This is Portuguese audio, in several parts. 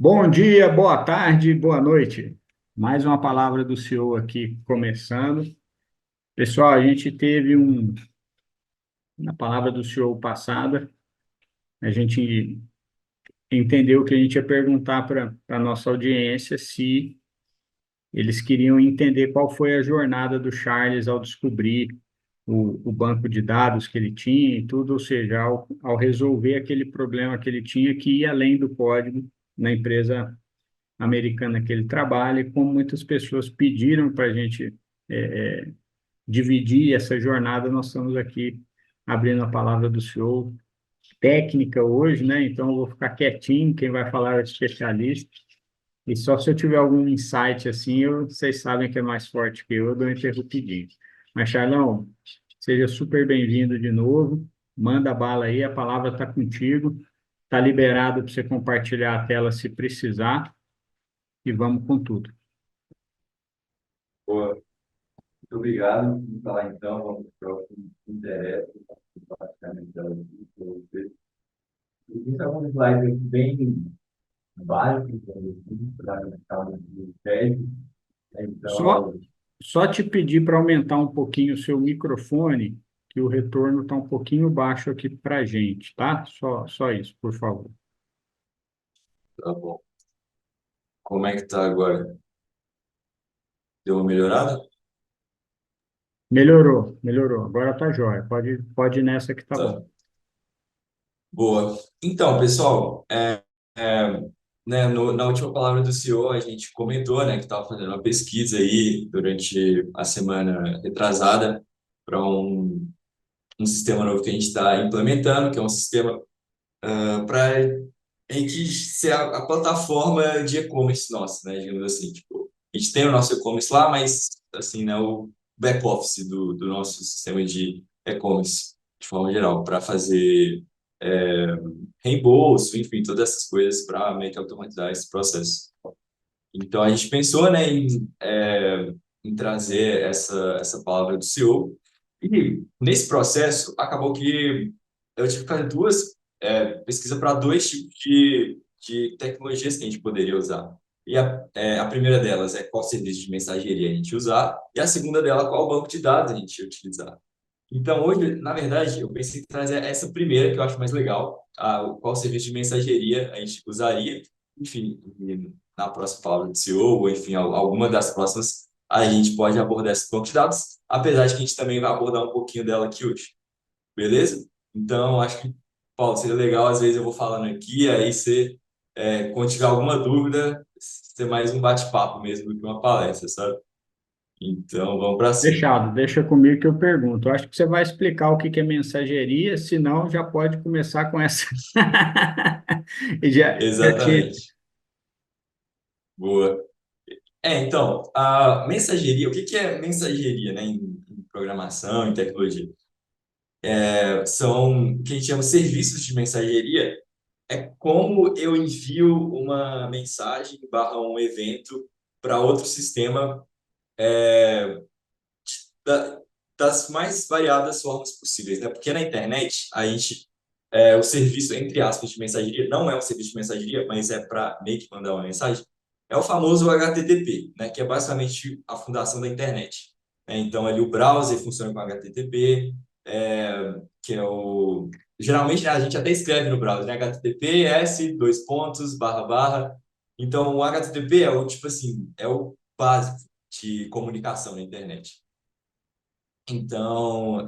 Bom dia, boa tarde, boa noite. Mais uma palavra do senhor aqui começando. Pessoal, a gente teve na palavra do senhor passada, a gente entendeu que a gente ia perguntar para a nossa audiência se eles queriam entender qual foi a jornada do Charles ao descobrir o banco de dados que ele tinha e tudo, ou seja, ao resolver aquele problema que ele tinha que ia além do código na empresa americana que ele trabalha, e como muitas pessoas pediram para a gente dividir essa jornada, nós estamos aqui abrindo a palavra do senhor, técnica hoje, né? Então eu vou ficar quietinho, quem vai falar é o especialista, e só se eu tiver algum insight assim, vocês sabem que é mais forte que eu dou um interrompidinho. Mas, Charlão, seja super bem-vindo de novo, manda bala aí, a palavra está contigo, está liberado para você compartilhar a tela se precisar, e vamos com tudo. Boa, muito obrigado por falar então, vamos para o que interessa, basicamente, para você. Existem alguns slides aqui bem básicos, para cada de teste, Só, então, só te pedir para aumentar um pouquinho o seu microfone, que o retorno está um pouquinho baixo aqui para a gente, tá? Só isso, por favor. tá bom. Como é que tá agora? Deu uma melhorada? Melhorou, melhorou. Agora tá jóia. Pode ir nessa que tá bom. Tá. Boa. Então, pessoal, é, né, na última palavra do CEO, a gente comentou, né, que estava fazendo uma pesquisa aí durante a semana retrasada para um sistema novo que a gente está implementando, que é um sistema para a gente ser a plataforma de e-commerce nossa, né? Digamos assim, tipo, a gente tem o nosso e-commerce lá, mas assim, né, o back-office do nosso sistema de e-commerce, de forma geral, para fazer é, reembolso, enfim, todas essas coisas para meio que automatizar esse processo. Então, a gente pensou, né, em trazer essa palavra do CEO. E nesse processo, acabou que eu tive que fazer duas pesquisas para dois tipos de tecnologias que a gente poderia usar. E a primeira delas é qual serviço de mensageria a gente usar, e a segunda dela, qual banco de dados a gente ia utilizar. Então, hoje, na verdade, eu pensei em trazer essa primeira, que eu acho mais legal, qual serviço de mensageria a gente usaria. Enfim, e na próxima palavra do CEO, ou enfim, alguma das próximas, a gente pode abordar esse banco de dados, apesar de que a gente também vai abordar um pouquinho dela aqui hoje. Beleza? Então, acho que, Paulo, seria legal, às vezes eu vou falando aqui, aí você, quando tiver alguma dúvida, ser mais um bate-papo mesmo do que uma palestra, sabe? Então, vamos para cima. Fechado, deixa comigo que eu pergunto. Eu acho que você vai explicar o que que é mensageria, senão já pode começar com essa. E já te. Exatamente. Boa. Então, a mensageria, o que que é mensageria, né, em programação, em tecnologia? São o que a gente chama de serviços de mensageria, é como eu envio uma mensagem barra um evento para outro sistema da- das mais variadas formas possíveis, né? Porque na internet, o serviço, entre aspas, de mensageria, não é um serviço de mensageria, mas é para meio que mandar uma mensagem, é o famoso HTTP, né? Que é basicamente a fundação da internet. Então, ali o browser funciona com HTTP, que é o... Geralmente, né, a gente até escreve no browser, né? HTTPS, dois pontos, barra, barra. Então, o HTTP é o, tipo assim, é o básico de comunicação na internet. Então,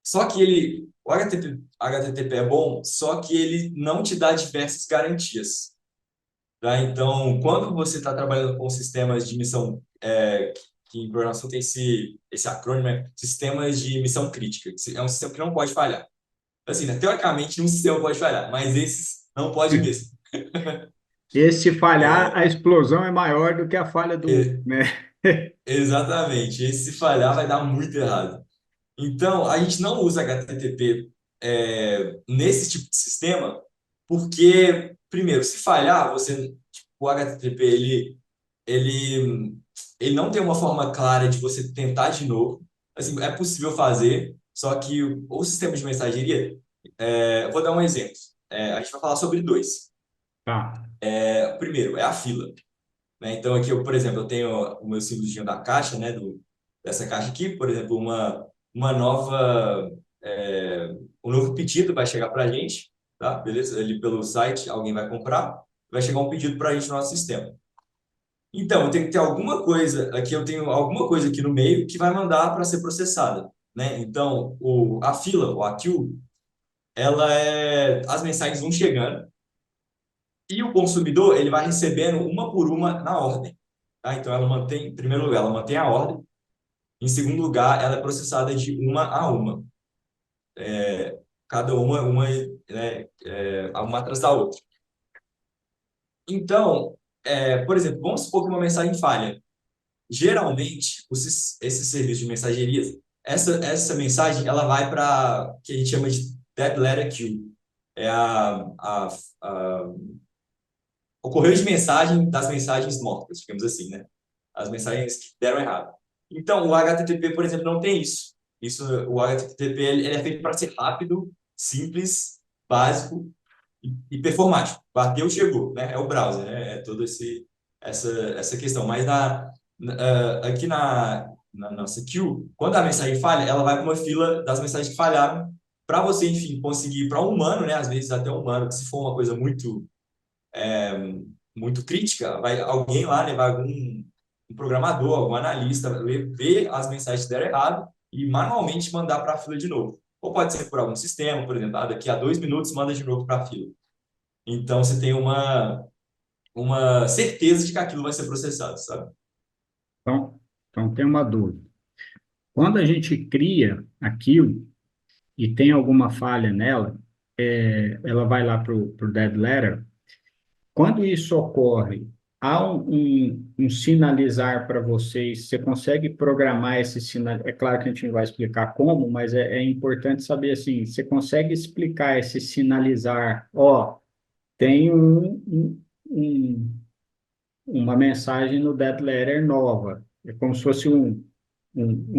só que HTTP é bom, só que ele não te dá diversas garantias. Tá? Então, quando você está trabalhando com sistemas de missão, que em programação tem esse acrônimo, sistemas de missão crítica, que é um sistema que não pode falhar. Assim, né, teoricamente, um sistema pode falhar, mas esses não pode mesmo. Esse falhar, a É, explosão é maior do que a falha do outro, é, né? exatamente. Esse se falhar vai dar muito errado. Então, a gente não usa HTTP nesse tipo de sistema, porque, primeiro, se falhar, tipo, o HTTP ele, ele não tem uma forma clara de você tentar de novo. Assim, é possível fazer, só que o sistema de mensageria, vou dar um exemplo. A gente vai falar sobre dois. Tá. O primeiro é a fila, né? Então aqui, eu, por exemplo, eu tenho o meu símbolozinho da caixa, né? Dessa caixa aqui, por exemplo, uma nova, um novo pedido vai chegar para a gente, tá? Beleza? Ali pelo site, alguém vai comprar, vai chegar um pedido para a gente no nosso sistema. Então, eu tenho que ter alguma coisa aqui, eu tenho alguma coisa aqui no meio que vai mandar para ser processada, né? Então, a fila, ou a queue, as mensagens vão chegando e o consumidor ele vai recebendo uma por uma na ordem, tá? Então, ela mantém, em primeiro lugar, ela mantém a ordem. Em segundo lugar, ela é processada de uma a uma, cada uma, né, uma atrás da outra. Então, por exemplo, vamos supor que uma mensagem falha. Geralmente, esses serviços de mensageria, essa mensagem ela vai para que a gente chama de dead letter queue. É o correio de mensagem das mensagens mortas, digamos assim, né? As mensagens que deram errado. Então, o HTTP, por exemplo, não tem isso. O HTTP ele é feito para ser rápido, simples, básico e performático. Bateu, chegou, né? É o browser, né? É toda essa questão. Mas aqui na nossa queue, quando a mensagem falha, ela vai para uma fila das mensagens que falharam para você, enfim, conseguir para um humano, né? Às vezes até um humano, que se for uma coisa muito crítica, vai alguém lá, né? Vai um programador, algum analista, ver as mensagens que deram errado e manualmente mandar para a fila de novo. Ou pode ser por algum sistema, por exemplo, daqui a 2 minutos manda de novo para a fila. Então, você tem uma certeza de que aquilo vai ser processado, sabe? Então tem uma dúvida. Quando a gente cria aquilo e tem alguma falha nela, ela vai lá para o dead letter. Quando isso ocorre, há um sinalizar para vocês, você consegue programar esse sinal? É claro que a gente não vai explicar como, mas é importante saber assim, você consegue explicar esse sinalizar, ó, tem uma mensagem no dead letter nova. É como se fosse um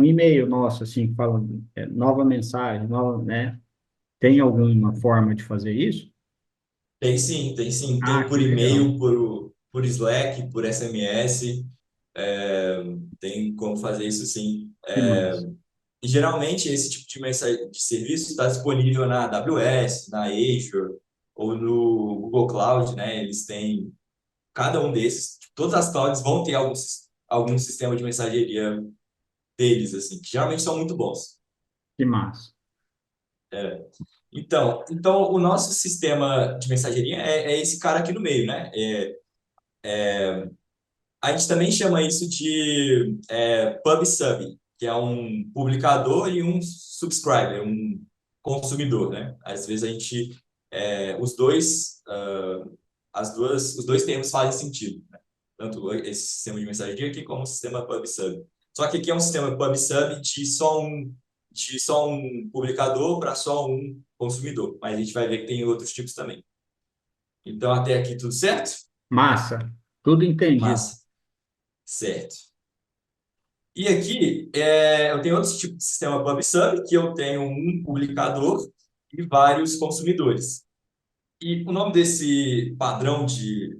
e-mail nosso, assim, falando nova mensagem, nova, né? Tem alguma forma de fazer isso? Tem sim, tem sim. Ah, Tem que por legal. e-mail, por Slack, por SMS. é, Tem como fazer isso sim. Que massa. E geralmente esse tipo de mensagem de serviço está disponível na AWS, na Azure ou no Google Cloud, né? Eles têm cada um desses. Todas as clouds vão ter algum sistema de mensageria deles, assim, que geralmente são muito bons. Que massa. Então o nosso sistema de mensageria é esse cara aqui no meio, né? A gente também chama isso de pub-sub, que é um publicador e um subscriber, um consumidor, né? Às vezes a gente, os dois termos fazem sentido, né? Tanto esse sistema de mensageria aqui como o sistema pub-sub. Só que aqui é um sistema pub-sub de só um publicador para só um consumidor, mas a gente vai ver que tem outros tipos também. Então, até aqui tudo certo? Massa. Tudo entendido. Massa, certo. E aqui eu tenho outro tipo de sistema pub-sub, que eu tenho um publicador e vários consumidores. E o nome desse padrão de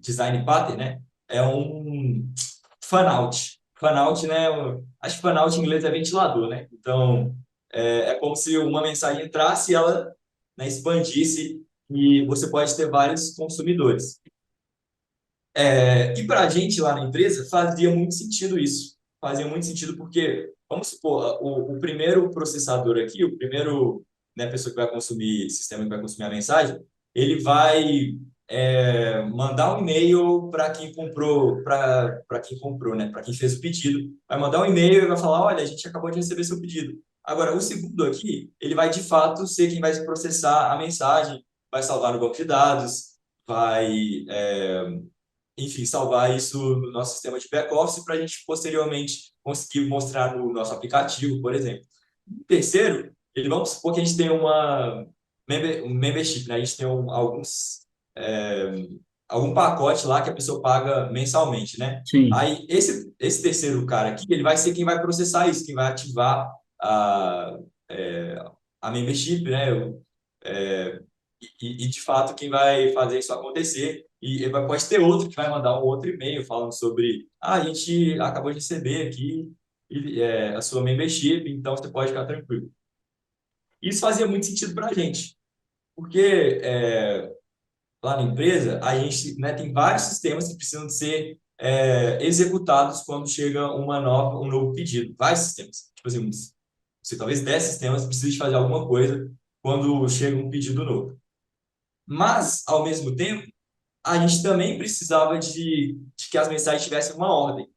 design pattern, né, é um fanout. Fanout, né, acho que fanout em inglês é ventilador, né? Então, é como se uma mensagem entrasse e ela, né, expandisse e você pode ter vários consumidores. E para a gente lá na empresa fazia muito sentido isso. Fazia muito sentido porque, vamos supor, o primeiro processador aqui, o primeiro, né, pessoa que vai consumir, sistema que vai consumir a mensagem, ele vai mandar um e-mail para quem comprou, né, para quem fez o pedido. Vai mandar um e-mail e vai falar, olha, a gente acabou de receber seu pedido. Agora, o segundo aqui, ele vai de fato ser quem vai processar a mensagem, vai salvar no banco de dados, vai enfim, salvar isso no nosso sistema de back-office para a gente posteriormente conseguir mostrar no nosso aplicativo, por exemplo. O terceiro, vamos supor que a gente tem um membership, né? A gente tem é, algum pacote lá que a pessoa paga mensalmente, né? Sim. Aí, esse terceiro cara aqui, ele vai ser quem vai processar isso, quem vai ativar a, é, a membership, né? de fato quem vai fazer isso acontecer. Pode ter outro que vai mandar um outro e-mail falando sobre, a gente acabou de receber aqui a sua membership, então você pode ficar tranquilo. Isso fazia muito sentido para a gente, porque lá na empresa a gente, né, tem vários sistemas que precisam de ser executados quando chega um novo pedido. Vários sistemas. Tipo assim, você talvez 10 sistemas precisem de fazer alguma coisa quando chega um pedido novo. Mas, ao mesmo tempo, a gente também precisava de que as mensagens tivessem uma ordem.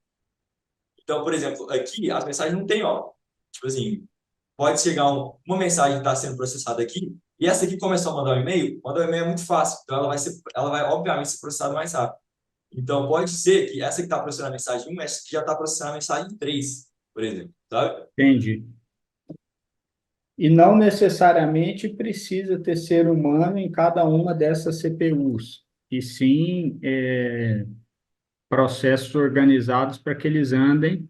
Então, por exemplo, aqui as mensagens não têm ordem. Tipo assim, pode chegar uma mensagem que está sendo processada aqui, e essa aqui começou a mandar um e-mail é muito fácil, então ela vai obviamente ser processada mais rápido. Então, pode ser que essa que está processando a mensagem 1, essa que já está processando a mensagem 3, por exemplo, sabe? Entendi. E não necessariamente precisa ter ser humano em cada uma dessas CPUs, e sim processos organizados para que eles andem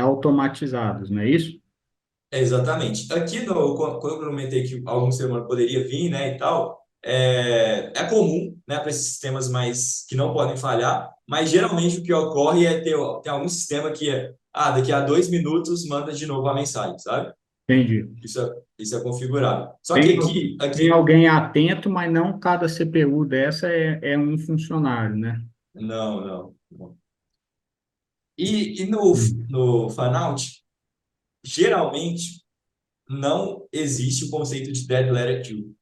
automatizados, não é isso? Exatamente. Aqui, quando eu comentei que algum ser humano poderia vir, né, e tal, é comum, né, para esses sistemas mais que não podem falhar, mas geralmente o que ocorre é ter algum sistema que daqui a 2 minutos manda de novo a mensagem, sabe? Entendi. Isso é configurável. Só que Tem, tem aqui, alguém atento, mas não cada CPU dessa é um funcionário, né? não. E no Fanout, geralmente não existe o conceito de dead letter queue.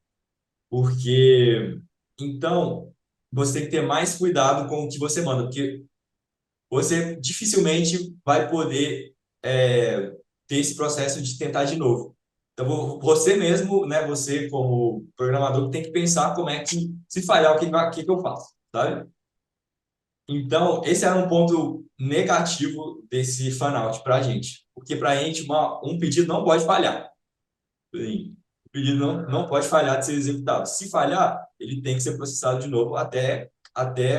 Porque então você tem que ter mais cuidado com o que você manda, porque você dificilmente vai poder ter esse processo de tentar de novo. Então você mesmo, né, você como programador tem que pensar como é que se falhar o que eu faço, sabe? Então esse era um ponto negativo desse fanout para a gente, porque para a gente um pedido não pode falhar. Sim. O pedido não pode falhar de ser executado. Se falhar, ele tem que ser processado de novo até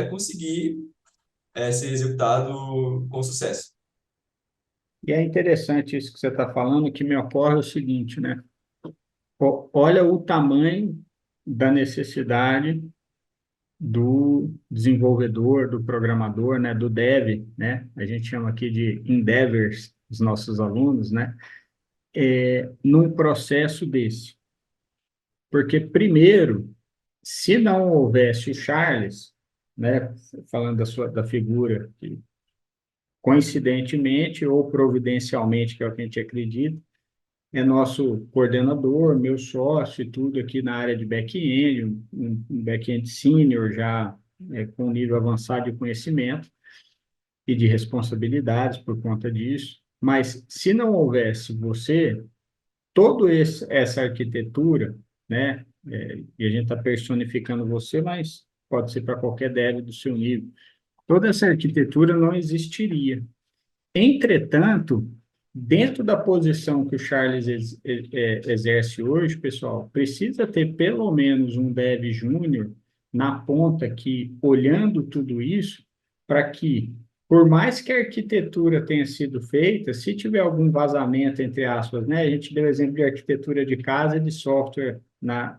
conseguir ser executado com sucesso. E é interessante isso que você está falando, que me ocorre o seguinte, né? Olha o tamanho da necessidade do desenvolvedor, do programador, né? Do dev, né? A gente chama aqui de endeavors, os nossos alunos, né? Num processo desse. Porque, primeiro, se não houvesse o Charles, né? Falando da figura que coincidentemente ou providencialmente, que é o que a gente acredita, é nosso coordenador, meu sócio e tudo aqui na área de back-end, um back-end senior já com nível avançado de conhecimento e de responsabilidades por conta disso. Mas se não houvesse você, toda essa arquitetura, né, e a gente está personificando você, mas pode ser para qualquer dev do seu nível, toda essa arquitetura não existiria. Entretanto, dentro da posição que o Charles exerce hoje, pessoal, precisa ter pelo menos um dev júnior na ponta que, olhando tudo isso, para que, por mais que a arquitetura tenha sido feita, se tiver algum vazamento, entre aspas, né? A gente deu exemplo de arquitetura de casa e de software na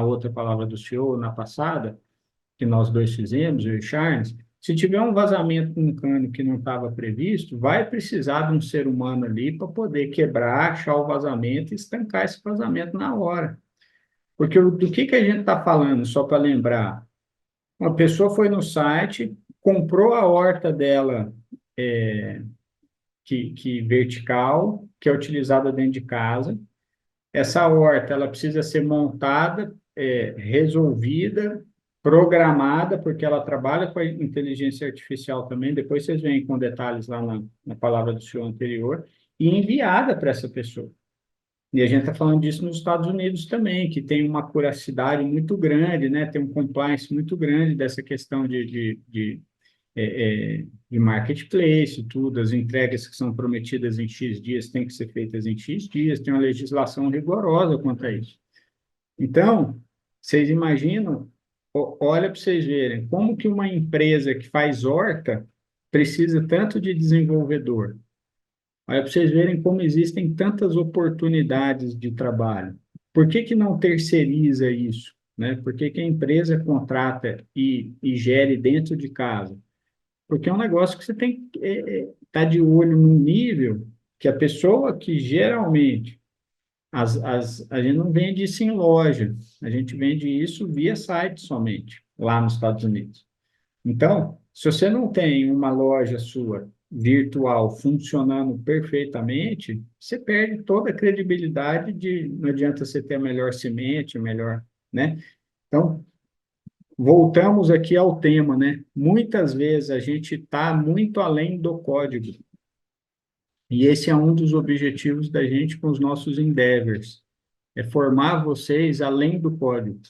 outra palavra do senhor, na passada, que nós dois fizemos, eu e o Charles, se tiver um vazamento num cano que não estava previsto, vai precisar de um ser humano ali para poder quebrar, achar o vazamento e estancar esse vazamento na hora. Porque do que a gente está falando, só para lembrar? Uma pessoa foi no site, comprou a horta dela é, que vertical, que é utilizada dentro de casa. Essa horta ela precisa ser montada, resolvida, programada, porque ela trabalha com a inteligência artificial também. Depois vocês veem com detalhes lá na palavra do senhor anterior, e enviada para essa pessoa. E a gente está falando disso nos Estados Unidos também, que tem uma curacidade muito grande, né? Tem um compliance muito grande dessa questão de marketplace, tudo, as entregas que são prometidas em X dias têm que ser feitas em X dias, tem uma legislação rigorosa quanto a isso. Então, vocês imaginam, olha para vocês verem, como que uma empresa que faz horta precisa tanto de desenvolvedor. Olha para vocês verem como existem tantas oportunidades de trabalho. Por que que não terceiriza isso? Né? Por que que a empresa contrata e gere dentro de casa? Porque é um negócio que você tem que estar de olho num nível que a pessoa que geralmente a gente não vende isso em loja, a gente vende isso via site somente, lá nos Estados Unidos. Então, se você não tem uma loja sua virtual funcionando perfeitamente, você perde toda a credibilidade de não adianta você ter a melhor semente, melhor, né? Então, voltamos aqui ao tema, né? Muitas vezes a gente está muito além do código. E esse é um dos objetivos da gente com os nossos endeavors. É formar vocês além do código.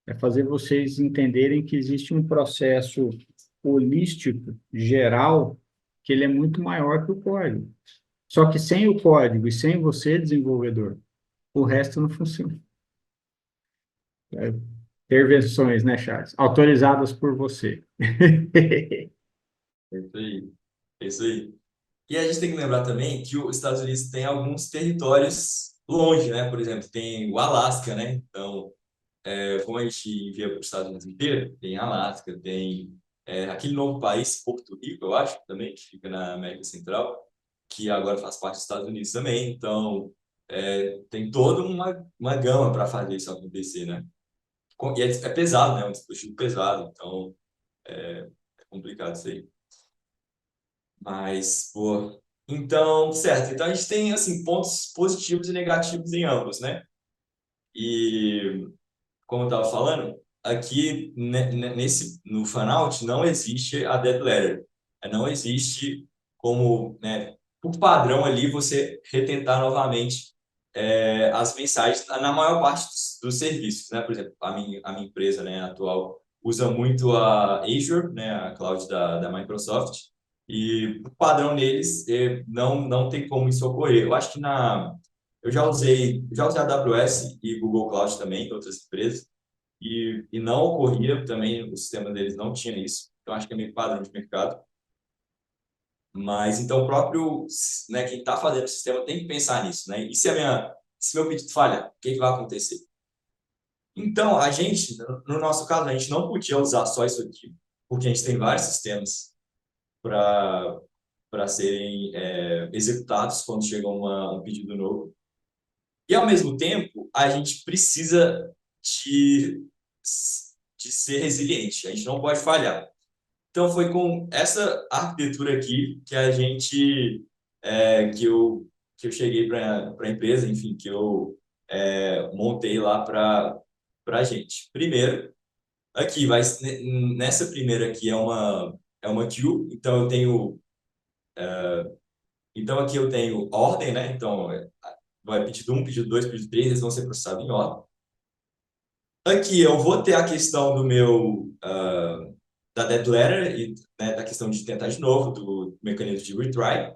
É fazer vocês entenderem que existe um processo holístico, geral, que ele é muito maior que o código. Só que sem o código e sem você, desenvolvedor, o resto não funciona. É, intervenções, né, Charles? Autorizadas por você. É isso aí. É isso aí. E a gente tem que lembrar também que os Estados Unidos tem alguns territórios longe, né? Por exemplo, tem o Alasca, né? Então, como a gente envia para os Estados Unidos inteiro, tem Alasca, tem aquele novo país, Porto Rico, eu acho, também, que fica na América Central, que agora faz parte dos Estados Unidos também. Então, tem toda uma gama para fazer isso acontecer, né? E é pesado, né? É um dispositivo pesado, então é complicado isso aí. Mas, pô. Então, certo. Então a gente tem assim pontos positivos e negativos em ambos, né? E como eu estava falando, aqui nesse no Fanout não existe a dead letter. Não existe como, né, por padrão ali você retentar novamente as mensagens na maior parte dos serviços, né? Por exemplo, a minha empresa, né, atual usa muito a Azure, né, a cloud da Microsoft, e o padrão neles não tem como isso ocorrer. Eu acho que eu já usei a AWS e Google Cloud também, em outras empresas, e não ocorria também, o sistema deles não tinha isso. Então, acho que é meio padrão de mercado. Mas, então, o próprio, né, quem está fazendo o sistema tem que pensar nisso, né? E se meu pedido falha, o que vai acontecer? Então, a gente, no nosso caso, a gente não podia usar só isso aqui, porque a gente tem vários sistemas para serem executados quando chega um pedido novo. E, ao mesmo tempo, a gente precisa de, de ser resiliente. A gente não pode falhar. Então, foi com essa arquitetura aqui que a gente, que eu cheguei para a empresa, enfim, que eu montei lá para a gente. Primeiro, aqui, nessa primeira aqui é uma queue, então aqui eu tenho ordem, né? Então, vai pedido um, pedido 2, pedido 3, eles vão ser processados em ordem. Aqui eu vou ter a questão da dead letter e, né, da questão de tentar de novo, do mecanismo de retry.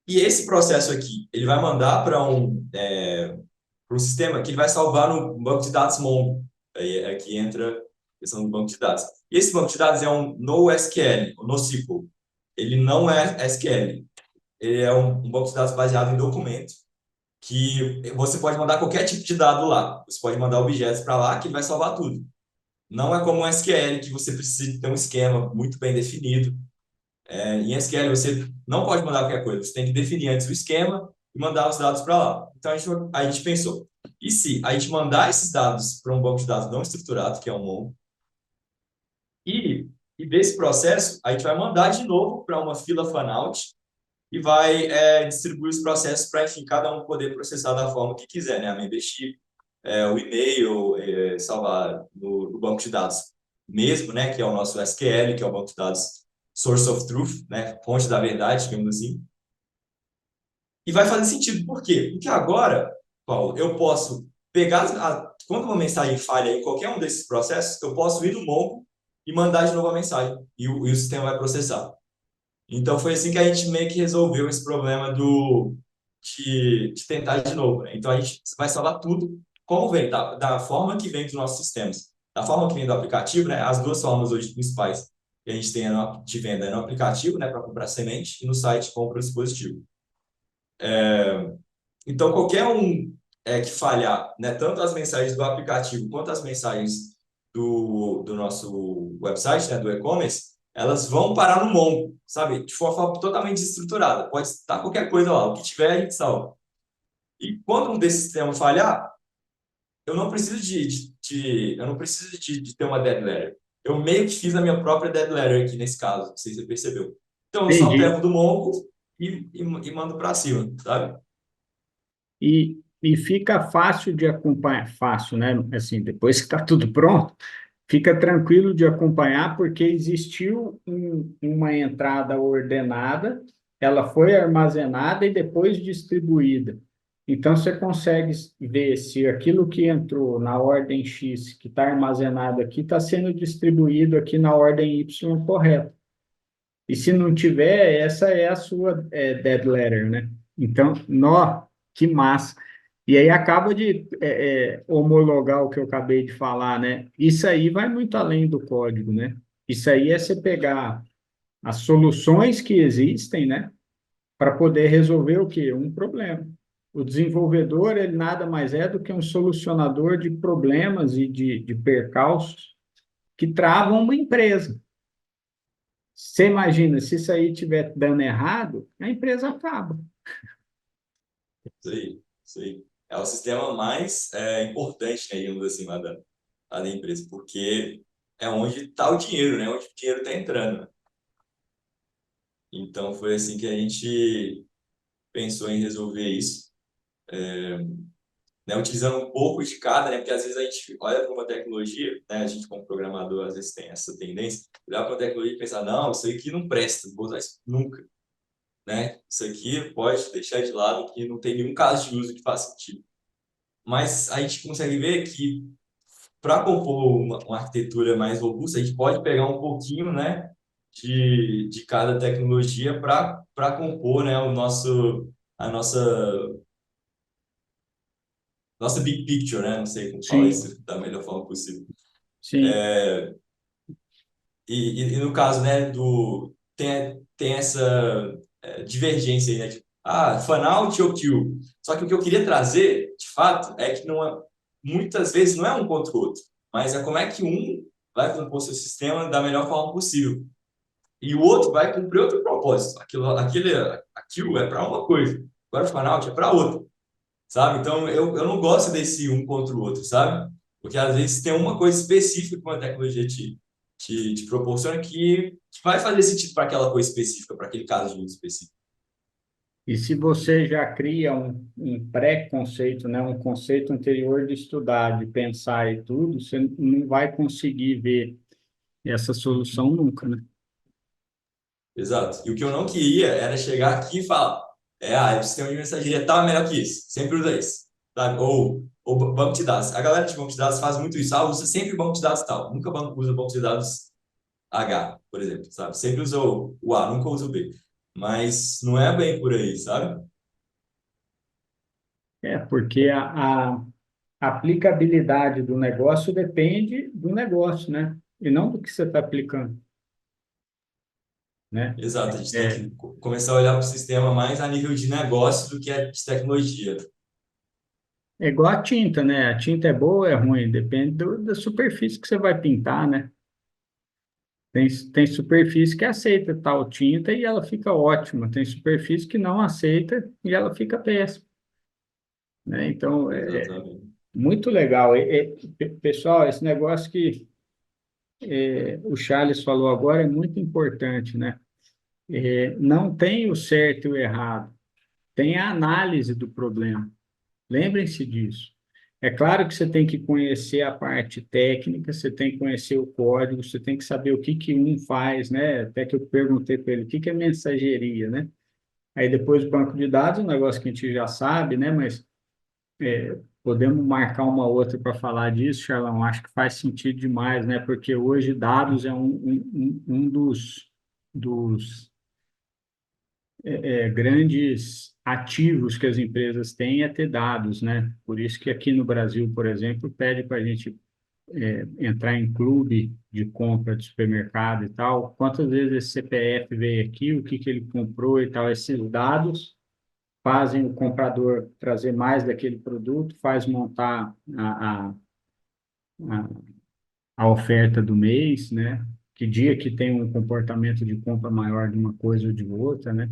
E esse processo aqui, ele vai mandar para um sistema que ele vai salvar no banco de dados Mongo. Aí aqui entra a questão do banco de dados. E esse banco de dados é um NoSQL, um NoSQL. Ele não é SQL. Ele é um banco de dados baseado em documento, que você pode mandar qualquer tipo de dado lá. Você pode mandar objetos para lá, que ele vai salvar tudo. Não é como o SQL, que você precisa ter um esquema muito bem definido. Em SQL, você não pode mandar qualquer coisa. Você tem que definir antes o esquema e mandar os dados para lá. Então, a gente pensou, e se a gente mandar esses dados para um banco de dados não estruturado, que é o Mongo, e desse processo, a gente vai mandar de novo para uma fila fanout e vai distribuir os processos para, enfim, cada um poder processar da forma que quiser, né? A membership, o e-mail, salvar no banco de dados mesmo, né? Que é o nosso SQL, que é o banco de dados Source of Truth, né? Fonte da verdade, digamos assim. E vai fazer sentido. Por quê? Porque agora, Paulo, eu posso pegar, quando uma mensagem falha em qualquer um desses processos, eu posso ir no Mongo e mandar de novo a mensagem. E o sistema vai processar. Então, foi assim que a gente meio que resolveu esse problema de tentar de novo, né? Então, a gente vai salvar tudo como vem, da forma que vem dos nossos sistemas. Da forma que vem do aplicativo, né? As duas formas hoje principais que a gente tem de venda é no aplicativo, né? Para comprar semente, e no site compra o dispositivo. Então, qualquer um que falhar, né? Tanto as mensagens do aplicativo quanto as mensagens do nosso website, né? Do e-commerce, elas vão parar no Mongo, sabe? De uma forma totalmente desestruturada. Pode estar qualquer coisa lá, o que tiver a gente salva. E quando um desses sistemas falhar, eu não preciso eu não preciso de ter uma dead letter. Eu meio que fiz a minha própria dead letter aqui nesse caso, não sei se você percebeu. Então, eu só Entendi. pego do Mongo e mando para cima, sabe? E fica fácil de acompanhar, fácil, né? Assim, depois que está tudo pronto, fica tranquilo de acompanhar, porque existiu uma entrada ordenada, ela foi armazenada e depois distribuída. Então, você consegue ver se aquilo que entrou na ordem X, que está armazenado aqui, está sendo distribuído aqui na ordem Y correta. E se não tiver, essa é a sua dead letter, né? Então, nó, que massa. E aí acaba de homologar o que eu acabei de falar, né? Isso aí vai muito além do código, né? Isso aí é você pegar as soluções que existem, né? Para poder resolver o quê? Um problema. O desenvolvedor, ele nada mais é do que um solucionador de problemas e de percalços que travam uma empresa. Você imagina, se isso aí estiver dando errado, a empresa acaba. Isso aí, isso aí. É o sistema mais importante, né, digamos assim, lá da empresa, porque é onde está o dinheiro, né? Onde o dinheiro está entrando, né? Então, foi assim que a gente pensou em resolver isso, né? Utilizando um pouco de cada, né? Porque às vezes a gente olha para uma tecnologia, né? A gente, como programador, às vezes tem essa tendência, olhar para uma tecnologia e pensar, não, isso aqui não presta, não vou usar isso nunca, né? Isso aqui pode deixar de lado, que não tem nenhum caso de uso que faça sentido. Mas a gente consegue ver que para compor uma arquitetura mais robusta, a gente pode pegar um pouquinho, né, de cada tecnologia para compor, né, a nossa big picture, né? Não sei como falar Sim, isso da melhor forma possível. sim, E no caso, né, tem essa divergência aí, né? Tipo, fan-out ou kill. Só que o que eu queria trazer, de fato, é que não muitas vezes não é um contra o outro, mas é como é que um vai compor seu sistema da melhor forma possível. E o outro vai cumprir outro propósito. Aquilo é para uma coisa, agora o fan-out é para outra, sabe? Então, eu não gosto desse um contra o outro, sabe? Porque às vezes tem uma coisa específica que uma tecnologia te proporciona que vai fazer sentido para aquela coisa específica, para aquele caso de uso específico. e se você já cria um pré-conceito, né, um conceito anterior de estudar, de pensar e tudo, você não vai conseguir ver essa solução nunca, né? Exato. E o que eu não queria era chegar aqui e falar, o sistema de mensageria tá melhor que isso, sempre usa isso, sabe? Ou banco de dados. A galera de banco de dados faz muito isso, usa sempre banco de dados tal, nunca usa banco de dados H, por exemplo, sabe? Sempre usa o A, nunca usa o B. Mas não é bem por aí, sabe? É, porque a aplicabilidade do negócio depende do negócio, né? E não do que você está aplicando, né? Exato, a gente tem É, que começar a olhar para o sistema mais a nível de negócio do que de tecnologia. é igual a tinta, né? A tinta é boa ou é ruim? Depende da superfície que você vai pintar, né? Tem superfície que aceita tal tinta e ela fica ótima. Tem superfície que não aceita e ela fica péssima, né? Então, é Exatamente. muito legal. Pessoal, esse negócio que o Charles falou agora é muito importante, né? Não tem o certo e o errado, tem a análise do problema. Lembrem-se disso. É claro que você tem que conhecer a parte técnica, você tem que conhecer o código, você tem que saber o que que um faz, né? Até que eu perguntei para ele o que que é mensageria, né? Aí depois o banco de dados, um negócio que a gente já sabe, né? Mas podemos marcar uma outra para falar disso, Charlão. Acho que faz sentido demais, né? Porque hoje dados é um dos grandes ativos que as empresas têm é ter dados, né? Por isso que aqui no Brasil, por exemplo, pede para a gente entrar em clube de compra de supermercado e tal. Quantas vezes esse CPF veio aqui, o que que ele comprou e tal, esses dados fazem o comprador trazer mais daquele produto, faz montar a, a oferta do mês, né? Que dia que tem um comportamento de compra maior de uma coisa ou de outra, né?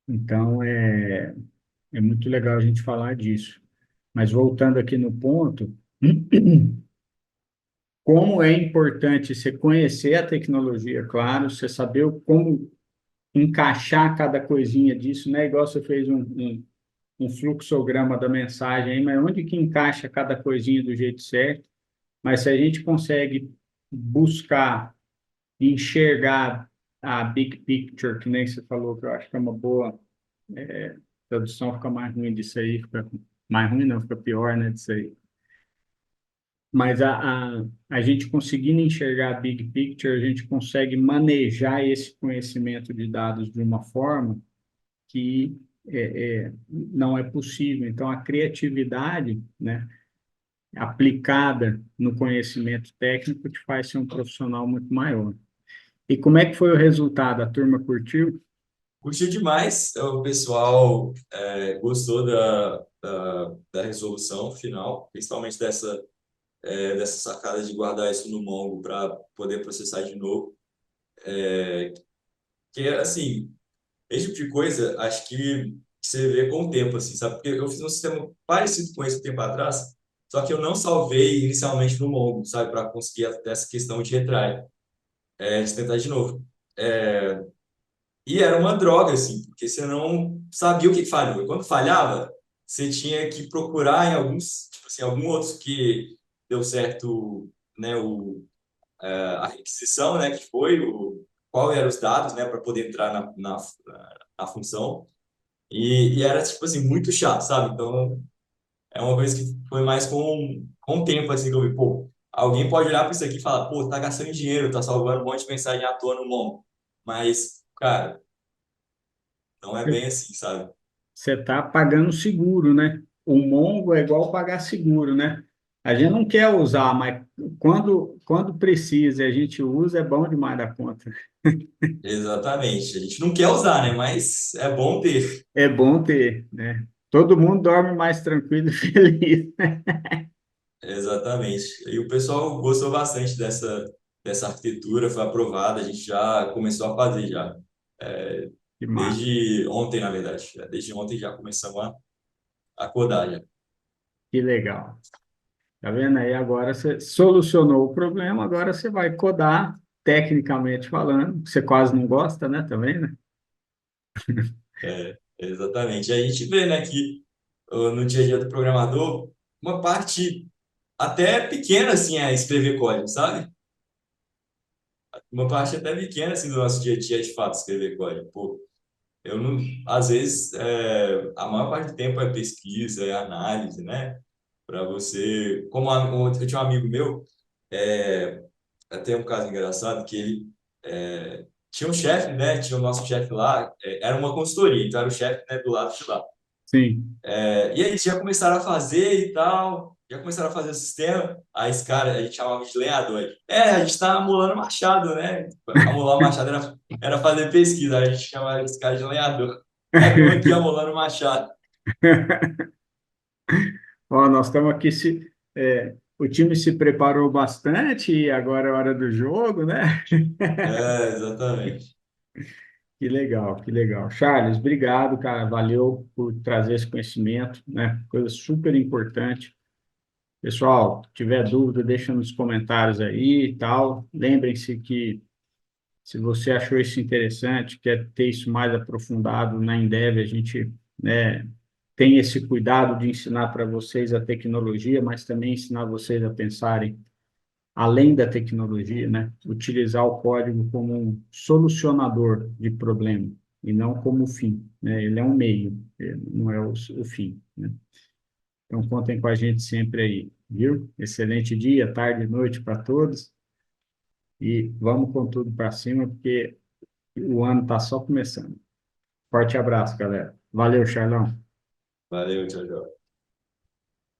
Então, é muito legal a gente falar disso. Mas voltando aqui no ponto, como é importante você conhecer a tecnologia, claro, você saber como encaixar cada coisinha disso, né? Igual você fez um fluxograma da mensagem aí, mas onde que encaixa cada coisinha do jeito certo? Mas se a gente consegue buscar, enxergar a big picture, que nem você falou, que eu acho que é uma boa tradução, fica mais ruim disso aí, fica mais ruim não, fica pior, né, disso aí. Mas a gente conseguindo enxergar a big picture, a gente consegue manejar esse conhecimento de dados de uma forma que não é possível. Então, a criatividade, né, aplicada no conhecimento técnico te faz ser um profissional muito maior. E como é que foi o resultado? A turma curtiu? Curtiu demais, o pessoal gostou da resolução final, principalmente dessa sacada de guardar isso no Mongo para poder processar de novo. Que é assim, esse tipo de coisa, acho que você vê com o tempo, assim, sabe? Porque eu fiz um sistema parecido com esse um tempo atrás, só que eu não salvei inicialmente no Mongo, sabe? Para conseguir até essa questão de retry, de tentar de novo. E era uma droga, assim, porque você não sabia o que falhou. E quando falhava, você tinha que procurar em alguns, tipo assim, algum outros que deu certo, né, a requisição, né, que foi qual eram os dados, né, para poder entrar na função. E era, tipo assim, muito chato, sabe? Então, é uma coisa que foi mais com o tempo, assim, que eu vi, pô, alguém pode olhar para isso aqui e falar, pô, tá gastando dinheiro, tá salvando um monte de mensagem à toa no Mongo. Mas, cara, não é bem assim, sabe? Você está pagando seguro, né? O Mongo é igual pagar seguro, né? A gente não quer usar, mas quando precisa e a gente usa, é bom demais da conta. Exatamente. A gente não quer usar, né? Mas é bom ter. É bom ter, né? Todo mundo dorme mais tranquilo e feliz. Exatamente. E o pessoal gostou bastante dessa arquitetura, foi aprovada, a gente já começou a fazer já. Que massa, Desde ontem, na verdade. Desde ontem já começamos a codar já. que legal. Tá vendo aí? Agora você solucionou o problema, agora você vai codar, tecnicamente falando, que você quase não gosta, né? Também, né? Exatamente. E a gente vê, né, que no dia a dia do programador, uma parte até pequena, assim, é escrever código, sabe? Uma parte até pequena, assim, do nosso dia a dia é, de fato, escrever código. Pô, eu não, às vezes, a maior parte do tempo é pesquisa, é análise, né? Para você, eu tinha um amigo meu, até um caso engraçado que ele tinha um chefe, né? Tinha o nosso chefe lá, era uma consultoria, então era o chefe, né, do lado de lá. Sim. E aí eles já começaram a fazer e tal, já começaram a fazer o sistema. Aí esse cara, a gente chamava de lenhador. A gente tá amolando machado, né? Amolar o machado era fazer pesquisa, aí a gente chamava esse cara de lenhador. Estamos aqui amolando machado. Ó, nós estamos aqui o time se preparou bastante e agora é hora do jogo, né? Exatamente. Que legal, que legal. Charles, obrigado, cara. Valeu por trazer esse conhecimento, né? Coisa super importante. Pessoal, se tiver dúvida, deixa nos comentários aí e tal. Lembrem-se que se você achou isso interessante, quer ter isso mais aprofundado na Endev, a gente, né, tem esse cuidado de ensinar para vocês a tecnologia, mas também ensinar vocês a pensarem além da tecnologia, né? Utilizar o código como um solucionador de problema e não como fim, né? Ele é um meio, não é o fim, né? Então, contem com a gente sempre aí, viu? Excelente dia, tarde e noite para todos e vamos com tudo para cima, porque o ano está só começando. Forte abraço, galera. Valeu, Charlão. Valeu, tchau, tchau.